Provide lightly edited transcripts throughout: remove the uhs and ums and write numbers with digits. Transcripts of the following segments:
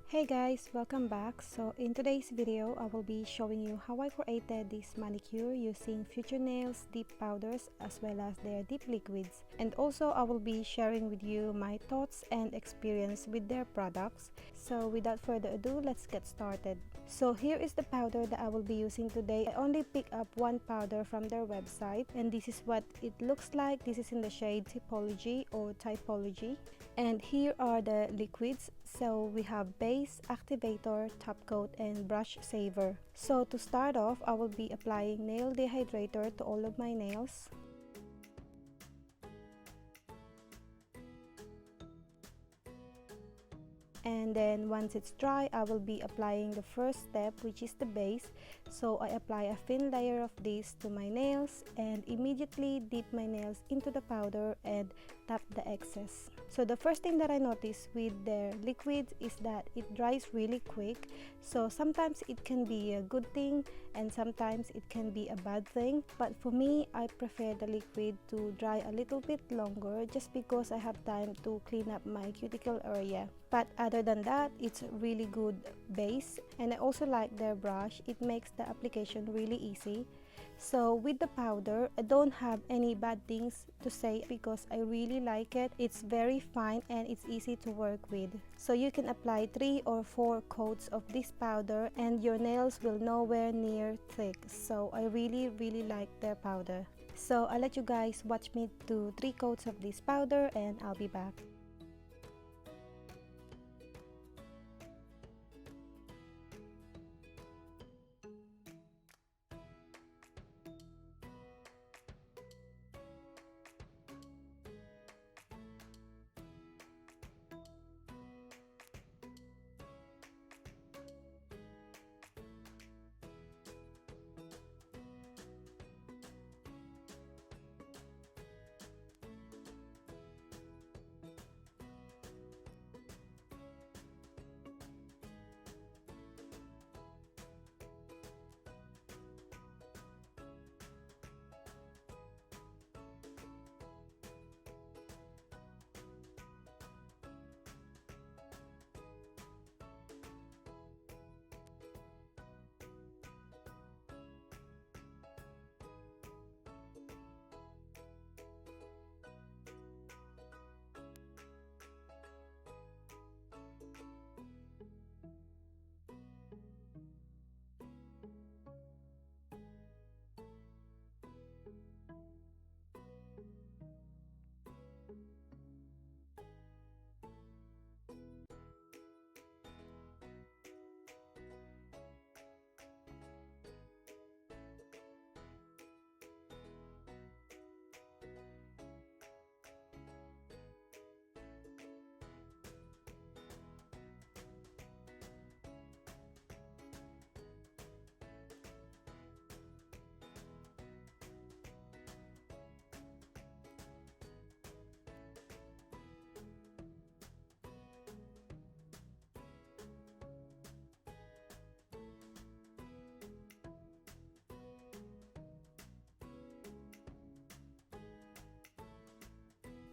Hey guys, welcome back. So in today's video, I will be showing you how I created this manicure using Future Nails dip powders as well as their dip liquids. And also I will be sharing with you my thoughts and experience with their products. So without further ado, let's get started. So here is the powder that I will be using today. I only picked up one powder from their website and this is what it looks like. This is in the shade Typology or Typology. And here are the liquids. So we have base, activator, top coat, and brush saver. So to start off, I will be applying nail dehydrator to all of my nails. And then once it's dry, I will be applying the first step, which is the base. So I apply a thin layer of this to my nails and immediately dip my nails into the powder and tap the excess. So the first thing that I notice with their liquids is that it dries really quick. So sometimes it can be a good thing and sometimes it can be a bad thing, but for me, I prefer the liquid to dry a little bit longer just because I have time to clean up my cuticle area. But other than that, it's really good base, and I also like their brush. It makes the application really easy. So with the powder, I don't have any bad things to say because I really like it. It's very fine and it's easy to work with. So you can apply 3 or 4 coats of this powder and your nails will nowhere near thick. So I really like their powder. So I'll let you guys watch me do 3 coats of this powder and I'll be back.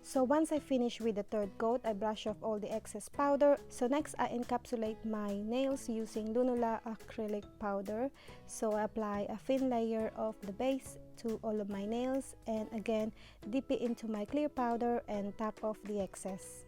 So once I finish with the third coat, I brush off all the excess powder. So next, I encapsulate my nails using Lunula acrylic powder. So I apply a thin layer of the base to all of my nails and again dip it into my clear powder and tap off the excess.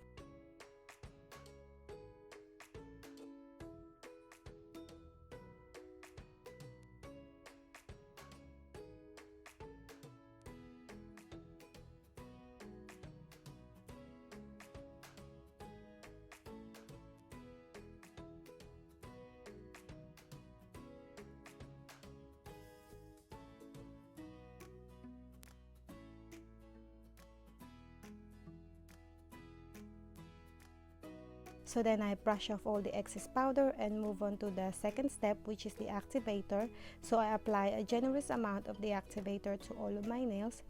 So then I brush off all the excess powder and move on to the second step, which is the activator. So I apply a generous amount of the activator to all of my nails.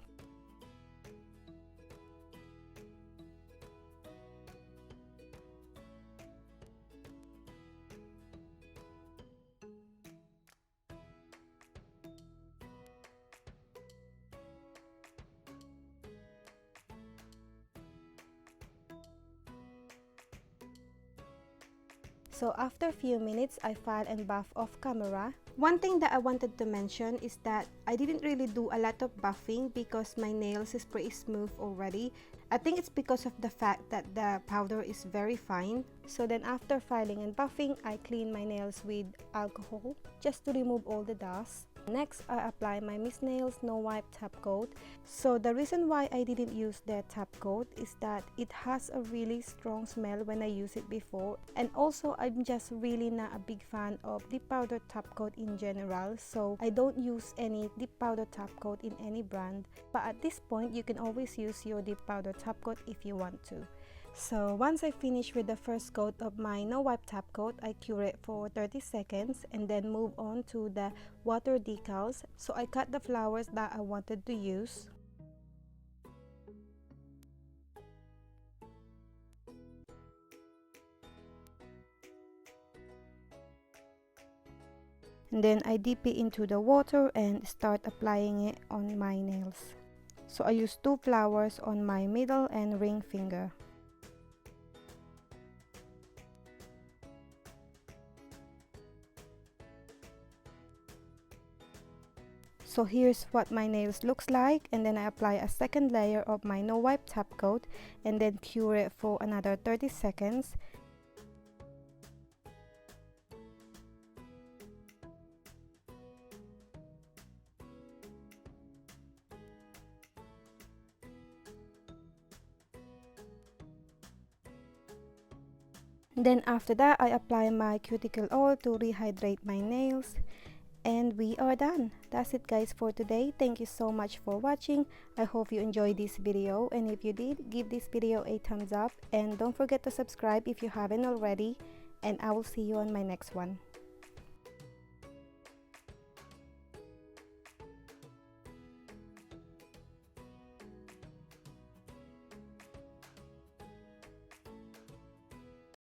So after a few minutes, I file and buff off camera. One thing that I wanted to mention is that I didn't really do a lot of buffing because my nails is pretty smooth already. I think it's because of the fact that the powder is very fine. So then after filing and buffing, I clean my nails with alcohol just to remove all the dust. Next, I apply my Miss Nails No Wipe Top Coat. So the reason why I didn't use the top coat is that it has a really strong smell when I use it before, and also I'm just really not a big fan of deep powder top coat in general, so I don't use any deep powder top coat in any brand. But at this point, you can always use your deep powder top coat if you want to. So once I finish with the first coat of my no wipe top coat, I cure it for 30 seconds and then move on to the water decals. So I cut the flowers that I wanted to use. And then I dip it into the water and start applying it on my nails. So I use 2 flowers on my middle and ring finger. So here's what my nails looks like, and then I apply a second layer of my no wipe top coat and then cure it for another 30 seconds. Then after that, I apply my cuticle oil to rehydrate my nails. And we are done. That's it guys for today. Thank you so much for watching. I hope you enjoyed this video, and if you did, give this video a thumbs up and don't forget to subscribe if you haven't already, and I will see you on my next one.